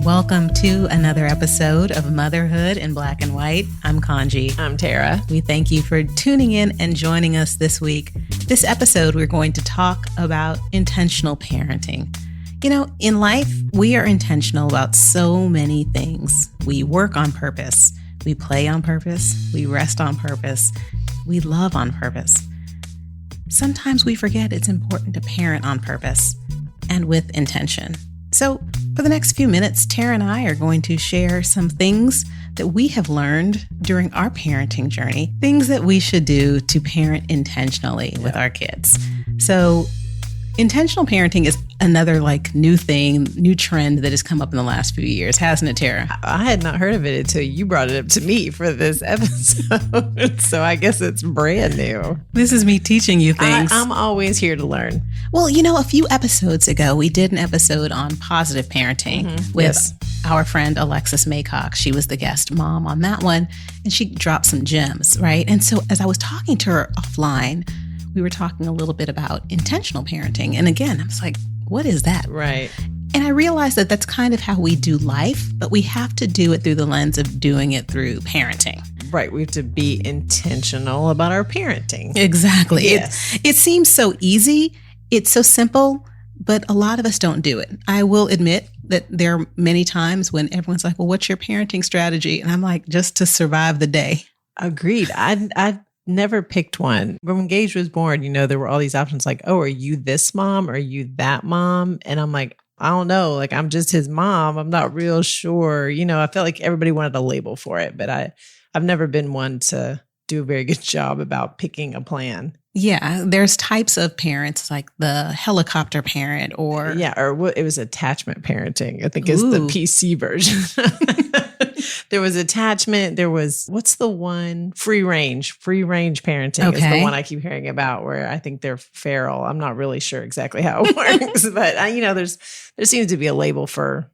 Welcome to another episode of Motherhood in Black and White. I'm Kaanji. I'm Tara. We thank you for tuning in and joining us this week. This episode, we're going to talk about intentional parenting. You know, in life, we are intentional about so many things. We work on purpose. We play on purpose. We rest on purpose. We love on purpose. Sometimes we forget it's important to parent on purpose and with intention. So for the next few minutes, Tara and I are going to share some things that we have learned during our parenting journey, things that we should do to parent intentionally with our kids. So intentional parenting is another new thing, new trend that has come up in the last few years, hasn't it, Tara? I had not heard of it until you brought it up to me for this episode. So I guess it's brand new. This is me teaching you things. I'm always here to learn. Well, you know, a few episodes ago, we did an episode on positive parenting with our friend Alexis Maycock. She was the guest mom on that one, and she dropped some gems, right? And so as I was talking to her offline, we were talking a little bit about intentional parenting. And again, I was like, what is that? Right. And I realized that that's kind of how we do life, but we have to do it through the lens of doing it through parenting. Right. We have to be intentional about our parenting. Exactly. Yes. It seems so easy. It's so simple, but a lot of us don't do it. I will admit that there are many times when everyone's like, well, what's your parenting strategy? And I'm like, just to survive the day. Agreed. I never picked one. When Gage was born, you know, there were all these options like, oh, are you this mom? Are you that mom? And I'm like, I don't know. Like, I'm just his mom. I'm not real sure. You know, I felt like everybody wanted a label for it, but I've never been one to do a very good job about picking a plan. Yeah, there's types of parents like the helicopter parent or... Yeah, or what it was attachment parenting, I think is the PC version. There was attachment. There was, what's the one? Free range parenting is the one I keep hearing about where I think they're feral. I'm not really sure exactly how it works, but you know, there seems to be a label for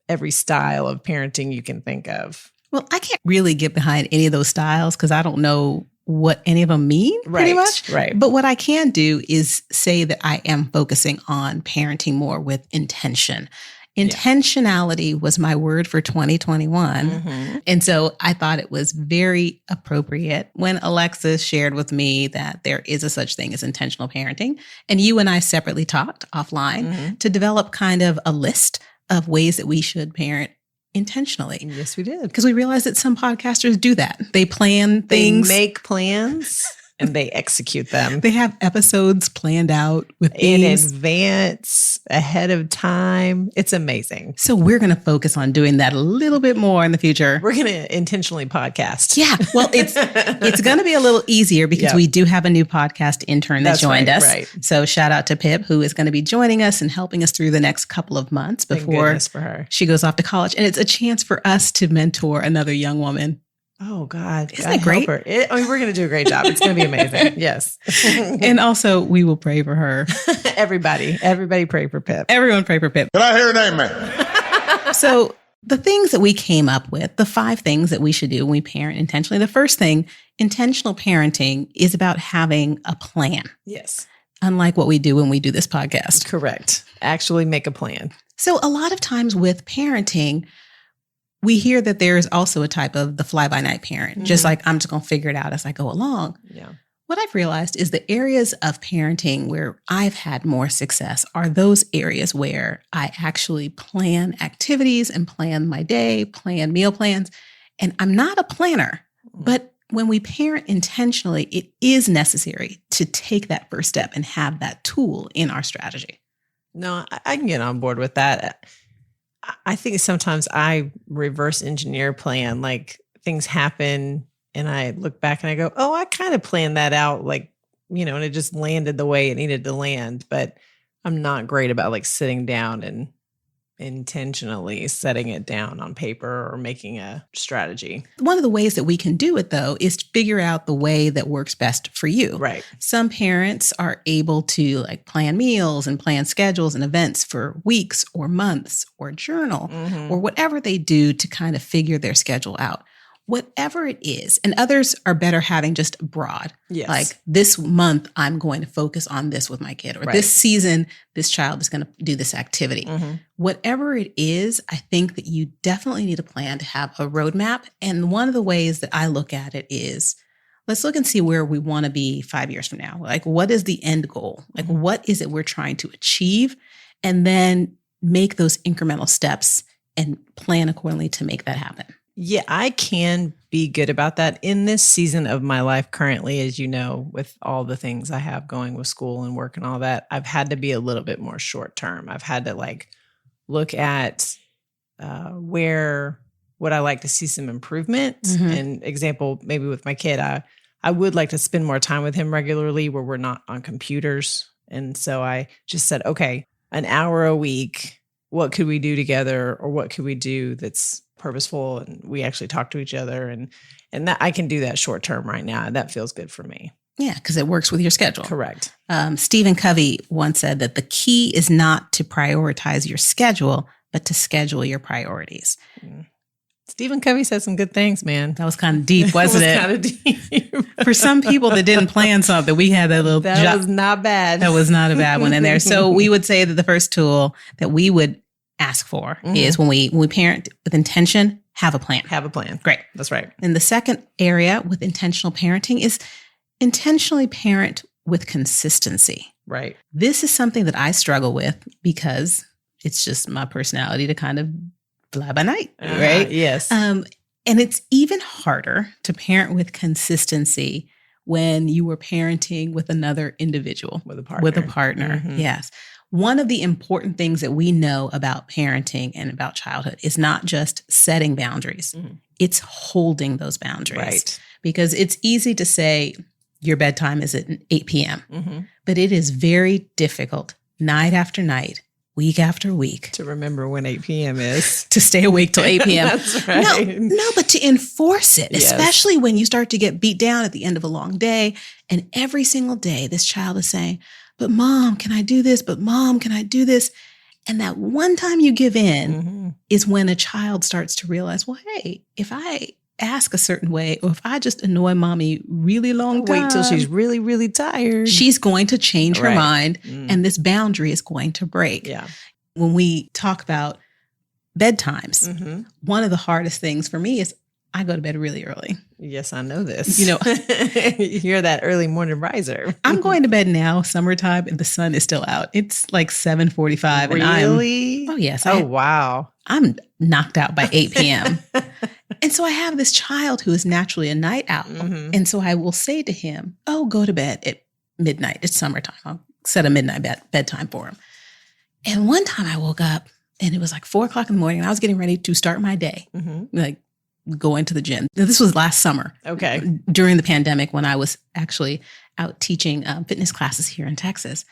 every style of parenting you can think of. Well, I can't really get behind any of those styles because I don't know what any of them mean, pretty much. Right. But what I can do is say that I am focusing on parenting more with intention. Intentionality was my word for 2021. And so I thought it was very appropriate when Alexis shared with me that there is a such thing as intentional parenting. And you and I separately talked offline to develop kind of a list of ways that we should parent intentionally. Yes, we did. Because we realized that some podcasters do that. They plan things. They make plans and they execute them. They have episodes planned out with in themes. advance, ahead of time. It's amazing. So we're going to focus on doing that a little bit more in the future. We're going to intentionally podcast. Yeah. Well, it's going to be a little easier because we do have a new podcast intern that joined us. Right. So shout out to Pip, who is going to be joining us and helping us through the next couple of months before for her. She goes off to college. And it's a chance for us to mentor another young woman. Oh, God. Isn't that great? We're going to do a great job. It's going to be amazing. Yes. And also, we will pray for her. Everybody pray for Pip. Everyone pray for Pip. Can I hear an amen? So the things that we came up with, the 5 things that we should do when we parent intentionally. The first thing, intentional parenting is about having a plan. Yes. Unlike what we do when we do this podcast. Correct. Actually make a plan. So a lot of times with parenting, we hear that there is also a type of the fly-by-night parent, just like I'm just going to figure it out as I go along. Yeah. What I've realized is the areas of parenting where I've had more success are those areas where I actually plan activities and plan my day, plan meal plans. And I'm not a planner, but when we parent intentionally, it is necessary to take that first step and have that tool in our strategy. No, I can get on board with that. I think sometimes I reverse engineer plan, like things happen and I look back and I go, oh, I kind of planned that out, like, you know, and it just landed the way it needed to land. But I'm not great about like sitting down and intentionally setting it down on paper or making a strategy. One of the ways that we can do it, though, is to figure out the way that works best for you. Right. Some parents are able to like plan meals and plan schedules and events for weeks or months or journal or whatever they do to kind of figure their schedule out. whatever it is. And others are better having just broad. Yes. Like this month, I'm going to focus on this with my kid, or Right. this season, this child is going to do this activity. Mm-hmm. Whatever it is, I think that you definitely need a plan to have a roadmap. And one of the ways that I look at it is, let's look and see where we want to be 5 years from now. Like, what is the end goal? Like, what is it we're trying to achieve? And then make those incremental steps and plan accordingly to make that happen. Yeah, I can be good about that in this season of my life currently, as you know, with all the things I have going with school and work and all that. I've had to be a little bit more short term. I've had to like look at where would I like to see some improvement. And example, maybe with my kid, I would like to spend more time with him regularly where we're not on computers. And so I just said, okay, an hour a week, what could we do together, or what could we do that's purposeful, and we actually talk to each other, and that I can do that short term right now. That feels good for me. Yeah, because it works with your schedule. Correct. Stephen Covey once said that the key is not to prioritize your schedule, but to schedule your priorities. Stephen Covey said some good things, man. That was kind of deep, wasn't it? Kind of deep. For some people that didn't plan something, we had that little That was not bad. That was not a bad one in there. So we would say that the first tool that we would ask for is when we parent with intention, have a plan. Have a plan. Great. That's right. And the second area with intentional parenting is intentionally parent with consistency. Right. This is something that I struggle with because it's just my personality to kind of fly by night, right? Yes. And it's even harder to parent with consistency when you were parenting with another individual. With a partner. With a partner, yes. One of the important things that we know about parenting and about childhood is not just setting boundaries. It's holding those boundaries. Right. Because it's easy to say your bedtime is at 8 p.m., but it is very difficult night after night, week after week. To remember when 8 p.m. is. To stay awake till 8 p.m. That's right. No, but to enforce it, Yes. especially when you start to get beat down at the end of a long day. And every single day, this child is saying, but mom, can I do this? But mom, can I do this? And that one time you give in is when a child starts to realize, well, hey, if I ask a certain way, or if I just annoy mommy really long time, Wait till she's really, really tired. she's going to change her Right. mind, and this boundary is going to break. Yeah. When we talk about bedtimes, one of the hardest things for me is I go to bed really early. Yes, I know this. You know, you're that early morning riser. I'm going to bed now, summertime, and the sun is still out. It's like 7:45, and Really? oh yes, Oh, wow. I'm knocked out by 8 p.m. And so I have this child who is naturally a night owl. And so I will say to him, oh, go to bed at midnight. It's summertime. I'll set a midnight bedtime for him. And one time I woke up and it was like 4:00 in the morning and I was getting ready to start my day, like going to the gym. Now, this was last summer. Okay. During the pandemic when I was actually out teaching fitness classes here in Texas.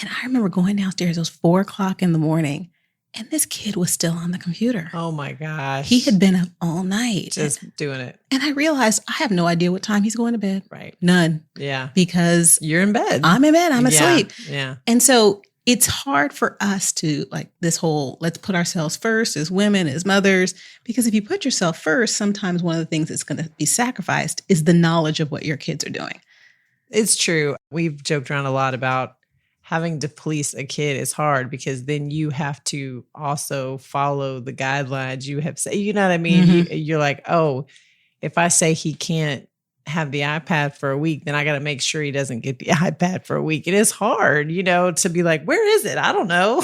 And I remember going downstairs, it was 4:00 in the morning, and this kid was still on the computer. Oh my gosh. He had been up all night. Just doing it. And I realized I have no idea what time he's going to bed. Right. None. Yeah. Because You're in bed. I'm in bed. I'm asleep. Yeah. And so it's hard for us to like this whole, let's put ourselves first as women, as mothers, because if you put yourself first, sometimes one of the things that's going to be sacrificed is the knowledge of what your kids are doing. It's true. We've joked around a lot about having to police a kid is hard because then you have to also follow the guidelines you have said. You know what I mean? You're like, oh, if I say he can't have the iPad for a week, then I got to make sure he doesn't get the iPad for a week. It is hard, you know, to be like, where is it? I don't know.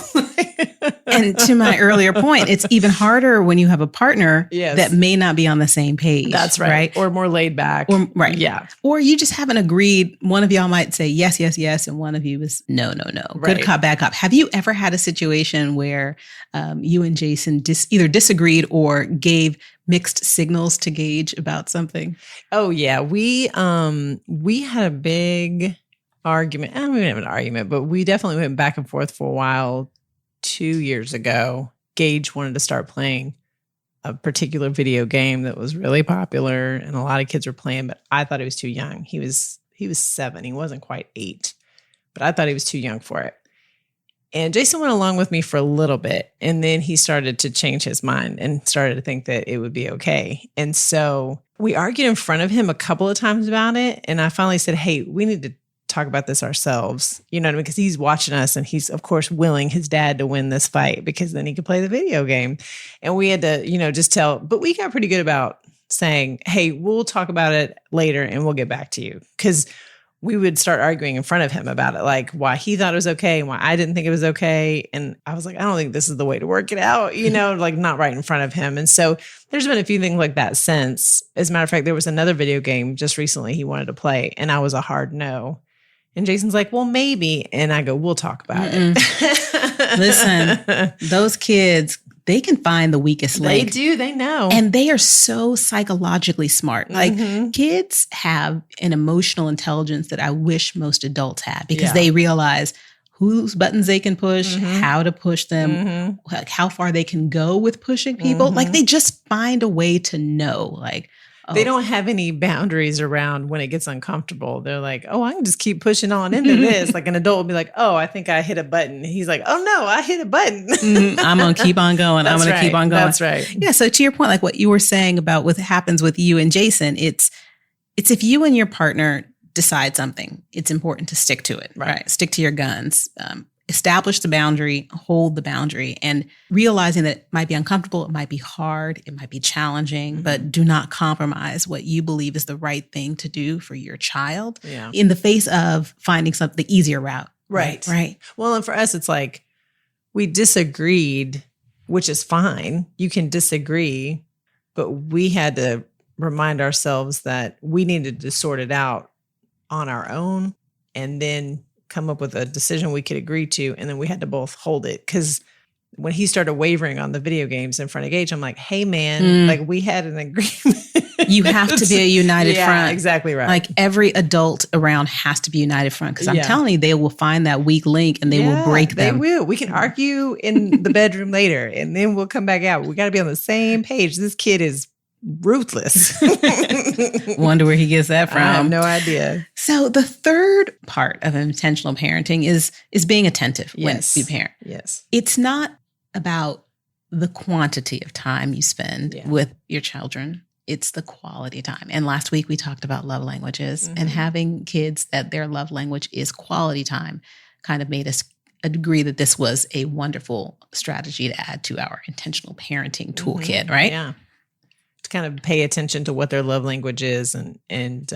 And to my earlier point, it's even harder when you have a partner Yes. that may not be on the same page. That's right. Or more laid back. Or, right. Yeah. Or you just haven't agreed. One of y'all might say yes, yes, yes. And one of you is no, no, no. Right. Good cop, bad cop. Have you ever had a situation where you and Jason either disagreed or gave mixed signals to Gage about something? Oh yeah. We had a big argument. I don't even have an argument, but we definitely went back and forth for a while. 2 years ago, Gage wanted to start playing a particular video game that was really popular and a lot of kids were playing, but I thought he was too young. He was 7. He wasn't quite 8, but I thought he was too young for it. And Jason went along with me for a little bit. And then he started to change his mind and started to think that it would be okay. And so we argued in front of him a couple of times about it. And I finally said, hey, we need to talk about this ourselves. You know what I mean? Because he's watching us and he's, of course, willing his dad to win this fight because then he could play the video game. And we had to, just tell, but we got pretty good about saying, hey, we'll talk about it later and we'll get back to you. Because we would start arguing in front of him about it, like why he thought it was okay and why I didn't think it was okay. And I was like, I don't think this is the way to work it out, like not right in front of him. And so there's been a few things like that since. As a matter of fact, there was another video game just recently he wanted to play and I was a hard no. And Jason's like, well, maybe. And I go, we'll talk about it. Listen, those kids, they can find the weakest link. They do. They know. And they are so psychologically smart. Like kids have an emotional intelligence that I wish most adults had because they realize whose buttons they can push, how to push them, like how far they can go with pushing people. Like they just find a way to know, like, they don't have any boundaries around when it gets uncomfortable. They're like, oh, I can just keep pushing on into this. Like an adult will be like, oh, I think I hit a button. He's like, oh, no, I hit a button. I'm going to keep on going. I'm going to keep on going. That's right. Yeah. So to your point, like what you were saying about what happens with you and Jason, it's if you and your partner decide something, it's important to stick to it, right? Stick to your guns. Establish the boundary, hold the boundary, and realizing that it might be uncomfortable, it might be hard, it might be challenging, but do not compromise what you believe is the right thing to do for your child in the face of finding the easier route. Right. Well, and for us, it's like we disagreed, which is fine. You can disagree, but we had to remind ourselves that we needed to sort it out on our own and then come up with a decision we could agree to. And then we had to both hold it. Because when he started wavering on the video games in front of Gage, I'm like, hey, man, like we had an agreement. You have to be a united front. Exactly right. Like every adult around has to be united front. Because I'm telling you, they will find that weak link and they will break them. They will. We can argue in the bedroom later and then we'll come back out. We got to be on the same page. This kid is ruthless. Wonder where he gets that from. I have no idea. So the third part of intentional parenting is being attentive when you parent. Yes. It's not about the quantity of time you spend with your children. It's the quality time. And last week we talked about love languages and having kids that their love language is quality time kind of made us agree that this was a wonderful strategy to add to our intentional parenting toolkit, right? Yeah. To kind of pay attention to what their love language is and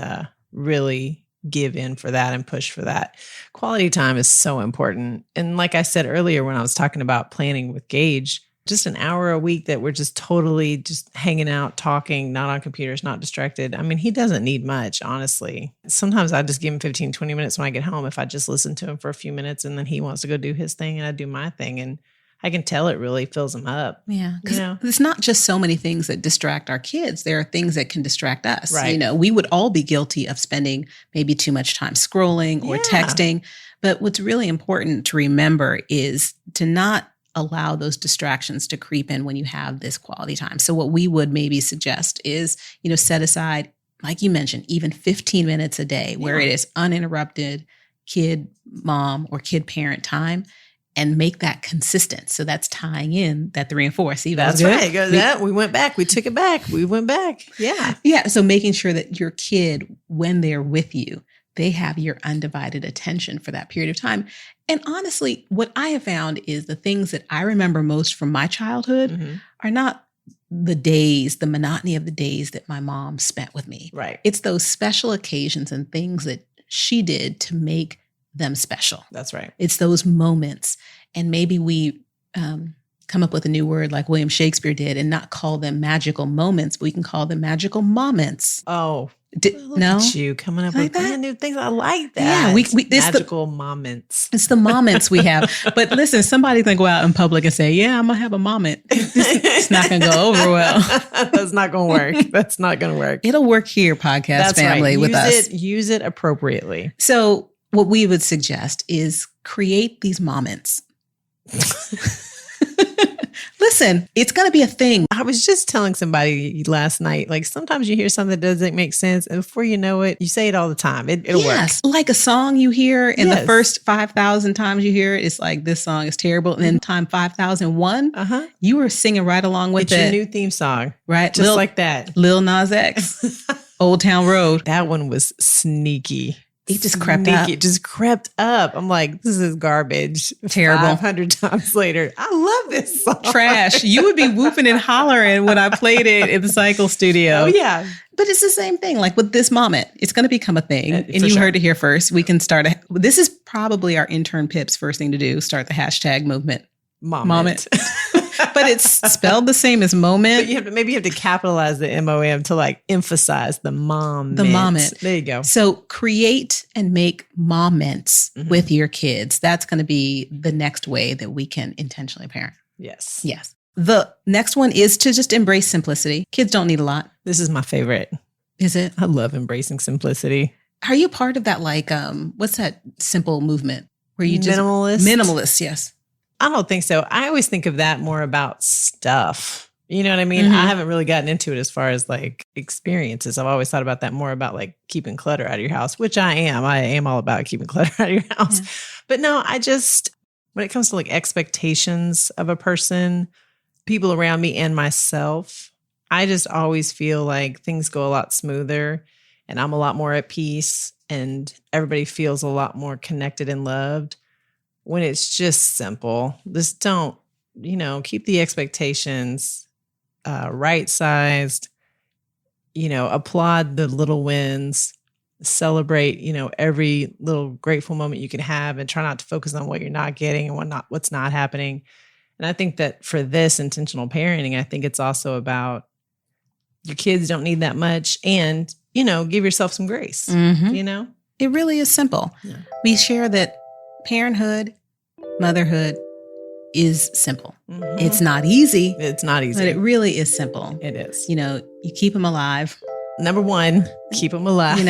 really give in for that and push for that. Quality time is so important. And like I said earlier, when I was talking about planning with Gage, just an hour a week that we're just totally just hanging out, talking, not on computers, not distracted. I mean, he doesn't need much, honestly. Sometimes I just give him 15, 20 minutes when I get home. If I just listen to him for a few minutes and then he wants to go do his thing and I do my thing. And I can tell it really fills them up. Yeah. Because it's not just so many things that distract our kids. There are things that can distract us. Right. We would all be guilty of spending maybe too much time scrolling or texting. But what's really important to remember is to not allow those distractions to creep in when you have this quality time. So what we would maybe suggest is, set aside, like you mentioned, even 15 minutes a day where it is uninterrupted kid, mom, or kid parent time. And make that consistent. So that's tying in that 3 and 4. See, that's right. We went back. We took it back. We went back. Yeah. Yeah. So making sure that your kid, when they're with you, they have your undivided attention for that period of time. And honestly, what I have found is the things that I remember most from my childhood are not the monotony of the days that my mom spent with me. Right. It's those special occasions and things that she did to make them special. That's right. It's those moments. And maybe we come up with a new word like William Shakespeare did and not call them magical moments, but we can call them magical moments. Oh, look no? at you coming up with brand new things. I like that. Yeah, magical moments. It's the moments we have. But listen, somebody's going to go out in public and say, yeah, I'm going to have a moment. It's not going to go over well. That's not going to work. That's not going to work. It'll work here, podcast family, with us. Use it appropriately. So what we would suggest is create these moments. listen, it's going to be a thing. I was just telling somebody last night, like sometimes you hear something that doesn't make sense, and before you know it, you say it all the time. It'll work. Like a song you hear, and the first 5,000 times you hear it, it's like, this song is terrible. And then time 5,001, you were singing right along with it. It's your new theme song. Right. Just like that. Lil Nas X, Old Town Road. That one was sneaky. It just crept up. It just crept up. I'm like, this is garbage. Terrible. 500 times later. I love this song. Trash. You would be whooping and hollering when I played it in the Cycle Studio. Oh, yeah. But it's the same thing. Like with this moment, it's going to become a thing. And you heard it here first. We can start. This is probably our intern Pip's first thing to do. Start the hashtag movement. Moment. But it's spelled the same as moment. But maybe you have to capitalize the MOM to like emphasize the mom. The moment. There you go. So create and make moments with your kids. That's going to be the next way that we can intentionally parent. Yes. Yes. The next one is to just embrace simplicity. Kids don't need a lot. This is my favorite. Is it? I love embracing simplicity. Are you part of that, like, what's that simple movement where you just... Minimalist, yes. I don't think so. I always think of that more about stuff. You know what I mean? I haven't really gotten into it as far as like experiences. I've always thought about that more about like keeping clutter out of your house, which I am. I am all about keeping clutter out of your house. Yeah. But no, when it comes to like expectations of a person, people around me and myself, I just always feel like things go a lot smoother and I'm a lot more at peace and everybody feels a lot more connected and loved when it's just simple. Just don't, keep the expectations right-sized, applaud the little wins, celebrate, every little grateful moment you can have and try not to focus on what you're not getting and what's not happening. And I think that for this intentional parenting, I think it's also about your kids don't need that much and, give yourself some grace, It really is simple. Yeah. We share that parenthood, motherhood is simple. It's not easy. It's not easy. But it really is simple. It is. You keep them alive. Number one, keep them alive.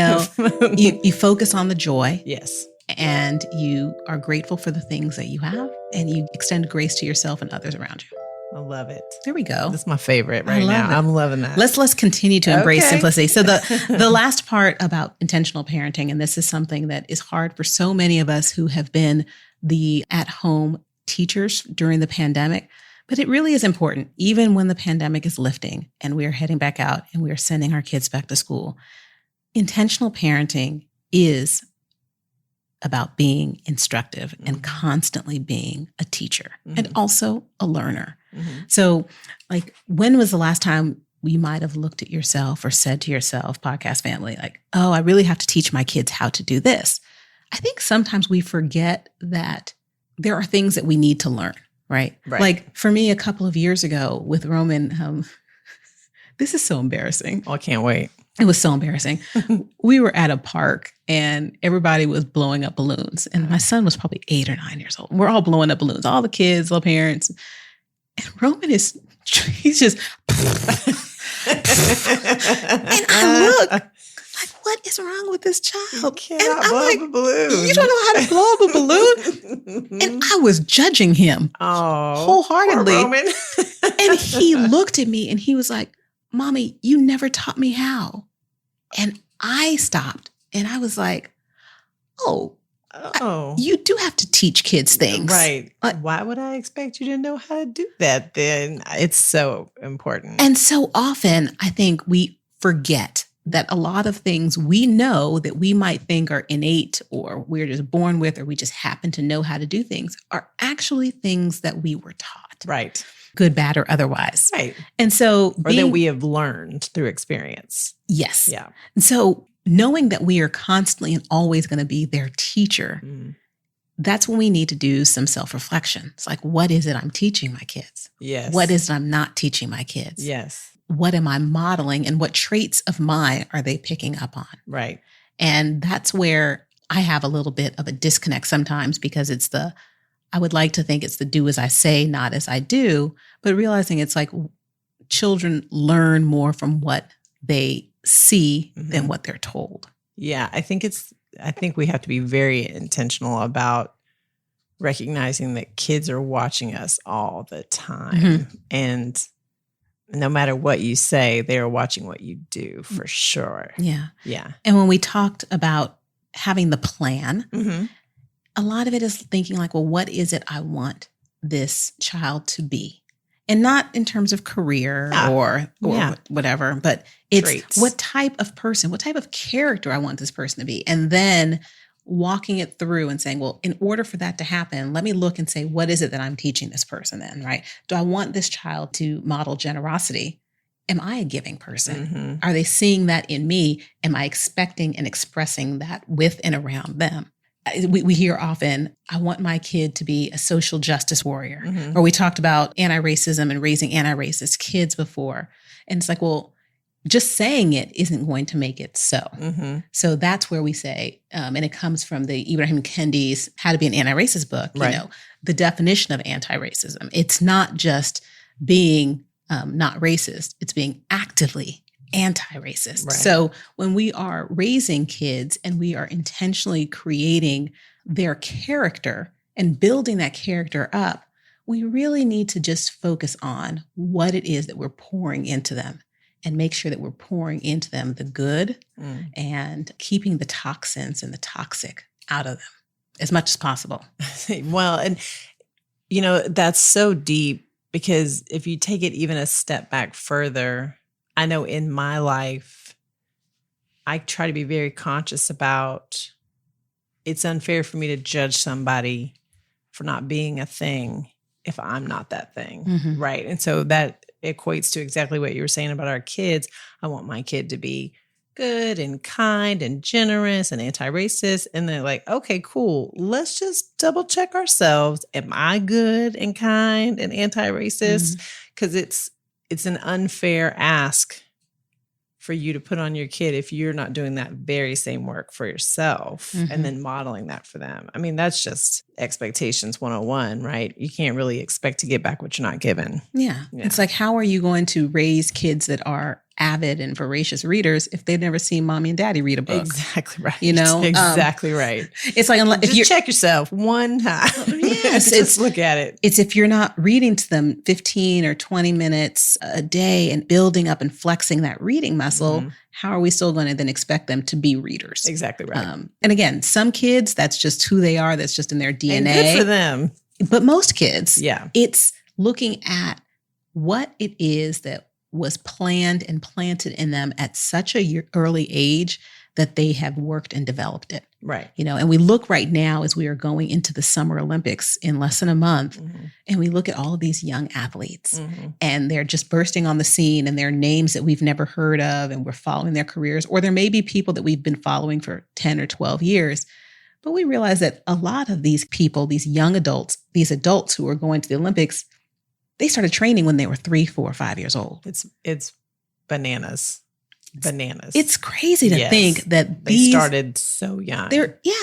You focus on the joy. Yes. And you are grateful for the things that you have and you extend grace to yourself and others around you. I love it. There we go. That's my favorite right now. I'm loving that. Let's continue to embrace simplicity. So the last part about intentional parenting, and this is something that is hard for so many of us who have been the at-home teachers during the pandemic, but it really is important, even when the pandemic is lifting and we are heading back out and we are sending our kids back to school. Intentional parenting is about being instructive and constantly being a teacher and also a learner. So, like, when was the last time you might have looked at yourself or said to yourself, podcast family, like, oh, I really have to teach my kids how to do this? I think sometimes we forget that there are things that we need to learn, right? Like for me, a couple of years ago with Roman, this is so embarrassing. Oh, I can't wait. It was so embarrassing. We were at a park and everybody was blowing up balloons. And my son was probably 8 or 9 years old. We're all blowing up balloons, all the kids, all parents. And Roman he's just, and I look like, what is wrong with this child? Cannot blow up a balloon. You don't know how to blow up a balloon? And I was judging him wholeheartedly. Poor Roman. And he looked at me and he was like, Mommy, you never taught me how. And I stopped and I was like, you do have to teach kids things. Right. Why would I expect you to know how to do that then? It's so important. And so often I think we forget that a lot of things we know that we might think are innate or we're just born with or we just happen to know how to do things are actually things that we were taught. Right. Good, bad, or otherwise. Right. And so or that we have learned through experience. Yes. Yeah. And so knowing that we are constantly and always going to be their teacher, that's when we need to do some self-reflection. It's like, what is it I'm teaching my kids? Yes. What is it I'm not teaching my kids? Yes. What am I modeling and what traits of mine are they picking up on? Right. And that's where I have a little bit of a disconnect sometimes because I would like to think it's the do as I say, not as I do, but realizing it's like children learn more from what they see than what they're told. Yeah, I think we have to be very intentional about recognizing that kids are watching us all the time. And no matter what you say, they're watching what you do for sure. Yeah. Yeah. And when we talked about having the plan, a lot of it is thinking like, well, what is it I want this child to be? And not in terms of career or whatever, but it's traits. What type of person, what type of character I want this person to be. And then walking it through and saying, well, in order for that to happen, let me look and say, what is it that I'm teaching this person then, right? Do I want this child to model generosity? Am I a giving person? Are they seeing that in me? Am I expecting and expressing that with and around them? We hear often, I want my kid to be a social justice warrior. Or we talked about anti-racism and raising anti-racist kids before. And it's like, well, just saying it isn't going to make it so. So that's where we say, and it comes from the Ibrahim Kendi's How to Be an Anti-Racist book, you know, the definition of anti-racism. It's not just being not racist, it's being actively anti-racist. Right. So when we are raising kids and we are intentionally creating their character and building that character up, we really need to just focus on what it is that we're pouring into them and make sure that we're pouring into them the good and keeping the toxins and the toxic out of them as much as possible. Well, and you know, that's so deep, because if you take it even a step back further, I know in my life, I try to be very conscious about, it's unfair for me to judge somebody for not being a thing if I'm not that thing, right? And so that equates to exactly what you were saying about our kids. I want my kid to be good and kind and generous and anti-racist. And they're like, okay, cool. Let's just double check ourselves. Am I good and kind and anti-racist? Because it's an unfair ask for you to put on your kid if you're not doing that very same work for yourself and then modeling that for them. I mean, that's just expectations 101, right? You can't really expect to get back what you're not given. Yeah. It's like, how are you going to raise kids that are avid and voracious readers if they've never seen mommy and daddy read a book? Exactly right. You know? Exactly right. It's like, if you check yourself one time. Yes. Just look at it. It's if you're not reading to them 15 or 20 minutes a day and building up and flexing that reading muscle, how are we still going to then expect them to be readers? Exactly right. And again, some kids, that's just who they are. That's just in their DNA. And good for them. But most kids, Yeah. it's looking at what it is that was planned and planted in them at such a early age that they have worked and developed it. Right. You know, and we look right now as we are going into the Summer Olympics in less than a month, and we look at all of these young athletes and they're just bursting on the scene, and they're names that we've never heard of, and we're following their careers, or there may be people that we've been following for 10 or 12 years. But we realize that a lot of these people, these young adults, these adults who are going to the Olympics, they started training when they were 3, 4, 5 years old. It's bananas. Bananas. It's crazy to think that they started so young.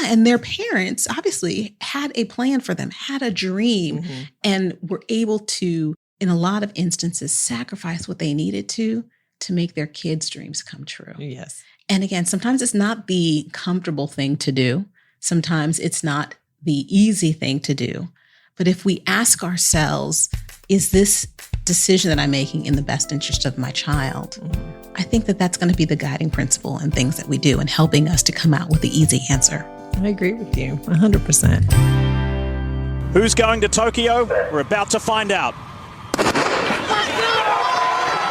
And their parents obviously had a plan for them, had a dream, and were able to, in a lot of instances, sacrifice what they needed to make their kids' dreams come true. Yes. And again, sometimes it's not the comfortable thing to do. Sometimes it's not the easy thing to do. But if we ask ourselves, is this decision that I'm making in the best interest of my child? I think that that's going to be the guiding principle in things that we do and helping us to come out with the easy answer. I agree with you 100%. Who's going to Tokyo? We're about to find out.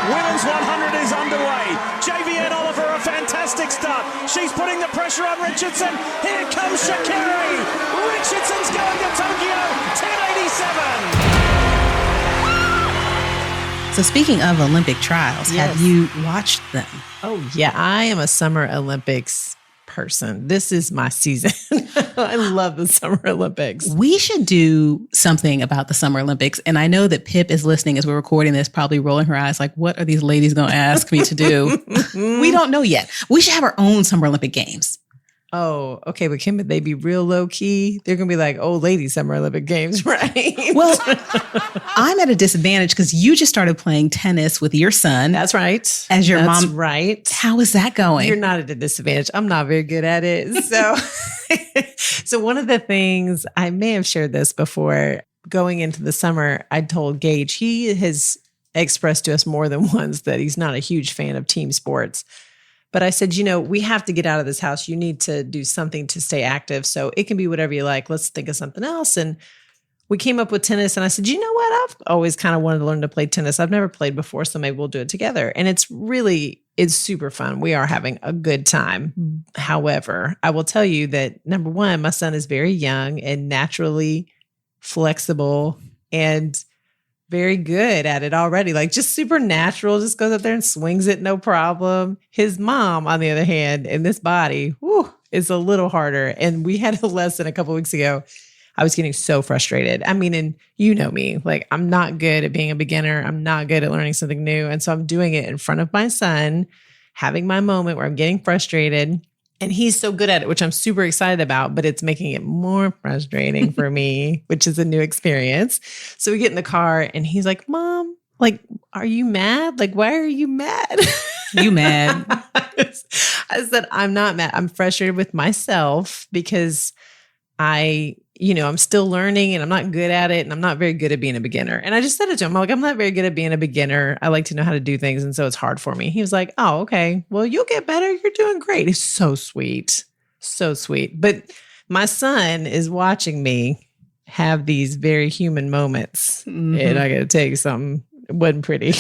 Women's 100 is underway. JVN Oliver, a fantastic start. She's putting the pressure on Richardson. Here comes Sha'Carri. Richardson's going to Tokyo, 10:87. So speaking of Olympic trials, have you watched them? Oh, yeah. I am a Summer Olympics person. This is my season. I love the Summer Olympics. We should do something about the Summer Olympics. And I know that Pip is listening as we're recording this, probably rolling her eyes like, what are these ladies going to ask me to do? We don't know yet. We should have our own Summer Olympic Games. Oh, okay. But can they be real low key? They're going to be like old lady Summer Olympic Games, right? Well, I'm at a disadvantage because you just started playing tennis with your son. That's right. As your That's mom. right. How is that going? You're not at a disadvantage. I'm not very good at it. So, so one of the things, I may have shared this before, going into the summer, I told Gage, he has expressed to us more than once that he's not a huge fan of team sports. But I said, we have to get out of this house. You need to do something to stay active. So it can be whatever you like. Let's think of something else. And we came up with tennis. And I said, you know what? I've always kind of wanted to learn to play tennis. I've never played before, so maybe we'll do it together. And it's super fun. We are having a good time. However, I will tell you that, number one, my son is very young and naturally flexible and very good at it already. Like just super natural, just goes up there and swings it, no problem. His mom, on the other hand, in this body, is a little harder. And we had a lesson a couple of weeks ago. I was getting so frustrated. I mean, and you know me, like I'm not good at being a beginner. I'm not good at learning something new. And so I'm doing it in front of my son, having my moment where I'm getting frustrated. And he's so good at it, which I'm super excited about, but it's making it more frustrating for me, which is a new experience. So we get in the car and he's like, Mom, like, are you mad? Like, why are you mad? You mad? I said, I'm not mad. I'm frustrated with myself because I'm still learning and I'm not good at it and I'm not very good at being a beginner. And I just said it to him. I'm like, I'm not very good at being a beginner. I like to know how to do things. And so it's hard for me. He was like, oh, okay. Well, you'll get better. You're doing great. It's so sweet. So sweet. But my son is watching me have these very human moments. Mm-hmm. And I got to tell you something. It wasn't pretty.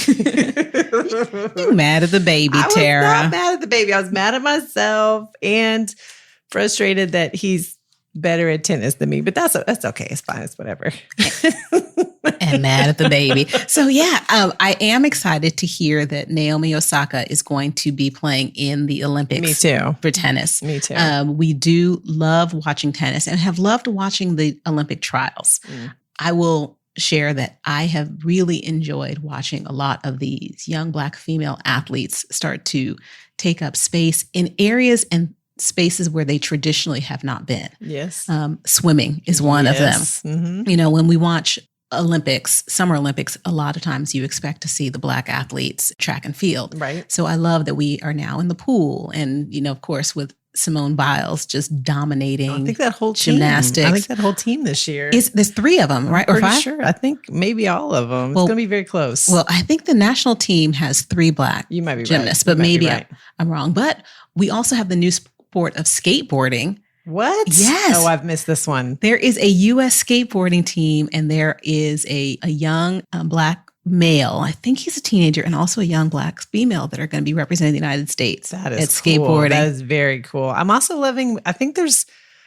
You mad at the baby, Tara? I was not mad at the baby. I was mad at myself and frustrated that he's better at tennis than me, but that's okay. It's fine. It's whatever. And mad at the baby. So I am excited to hear that Naomi Osaka is going to be playing in the Olympics. Me too. For tennis. Me too. We do love watching tennis and have loved watching the Olympic trials. I will share that I have really enjoyed watching a lot of these young Black female athletes start to take up space in areas and spaces where they traditionally have not been. Yes. Swimming is one of them. Mm-hmm. When we watch Olympics, Summer Olympics, a lot of times you expect to see the Black athletes track and field. Right. So I love that we are now in the pool and, of course, with Simone Biles just dominating I think that whole team, gymnastics. I think that whole team this year. There's three of them, right? I'm or five? Sure. I think maybe all of them. It's going to be very close. Well, I think the national team has 3 Black you might be gymnasts, right. but maybe right. I'm wrong. But we also have the new sport of skateboarding. What? Yes. Oh, I've missed this one. There is a U.S. skateboarding team, and there is a young Black male. I think he's a teenager, and also a young Black female that are going to be representing the United States at cool. skateboarding. That is very cool. I'm also loving, I think there's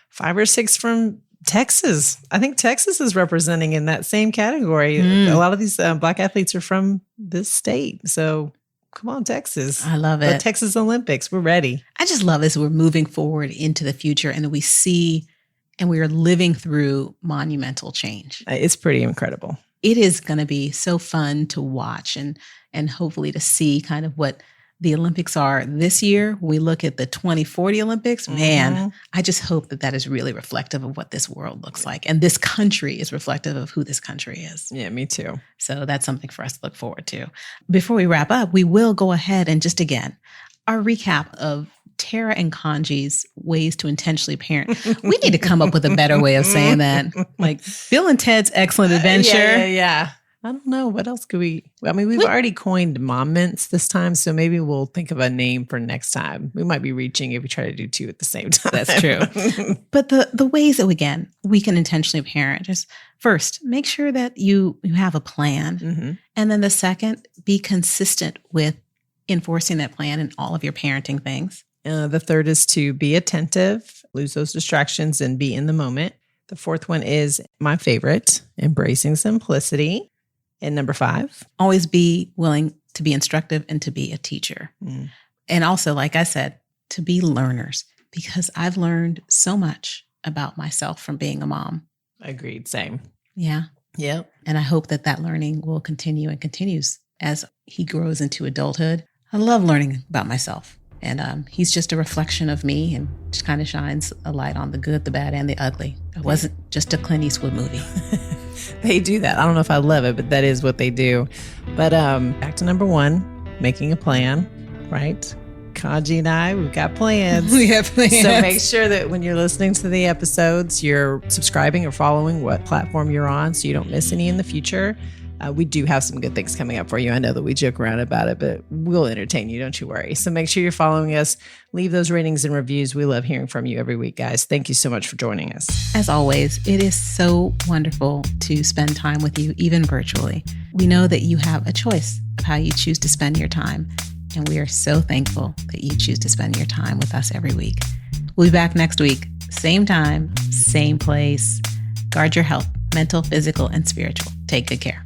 5 or 6 from Texas. I think Texas is representing in that same category. A lot of these Black athletes are from this state. So come on, Texas. I love it. The Texas Olympics. We're ready. I just love this. We're moving forward into the future and we see and we are living through monumental change. It's pretty incredible. It is going to be so fun to watch and hopefully to see kind of what the Olympics are this year. When we look at the 2040 Olympics, man, I just hope that is really reflective of what this world looks like. And this country is reflective of who this country is. Yeah, me too. So that's something for us to look forward to. Before we wrap up, we will go ahead and just again, our recap of Tara and Kaanji's ways to intentionally parent. We need to come up with a better way of saying that. Like Bill and Ted's Excellent Adventure. Yeah. I don't know. What else could we? I mean, we've already coined mom mints this time, so maybe we'll think of a name for next time. We might be reaching if we try to do 2 at the same time. That's true. But the ways that we can intentionally parent, just first, make sure that you have a plan. Mm-hmm. And then the second, be consistent with enforcing that plan in all of your parenting things. The third is to be attentive, lose those distractions, and be in the moment. The fourth one is my favorite, embracing simplicity. And number 5, always be willing to be instructive and to be a teacher. And also, like I said, to be learners, because I've learned so much about myself from being a mom. Agreed. Same. Yeah. Yep. And I hope that learning will continue and continues as he grows into adulthood. I love learning about myself. And he's just a reflection of me and just kind of shines a light on the good, the bad, and the ugly. It wasn't just a Clint Eastwood movie. They do that. I don't know if I love it, but that is what they do. But back to number 1, making a plan, right? Kaanji and I, we've got plans. We have plans. So make sure that when you're listening to the episodes, you're subscribing or following what platform you're on so you don't miss any in the future. We do have some good things coming up for you. I know that we joke around about it, but we'll entertain you. Don't you worry. So make sure you're following us. Leave those ratings and reviews. We love hearing from you every week, guys. Thank you so much for joining us. As always, it is so wonderful to spend time with you, even virtually. We know that you have a choice of how you choose to spend your time. And we are so thankful that you choose to spend your time with us every week. We'll be back next week. Same time, same place. Guard your health, mental, physical, and spiritual. Take good care.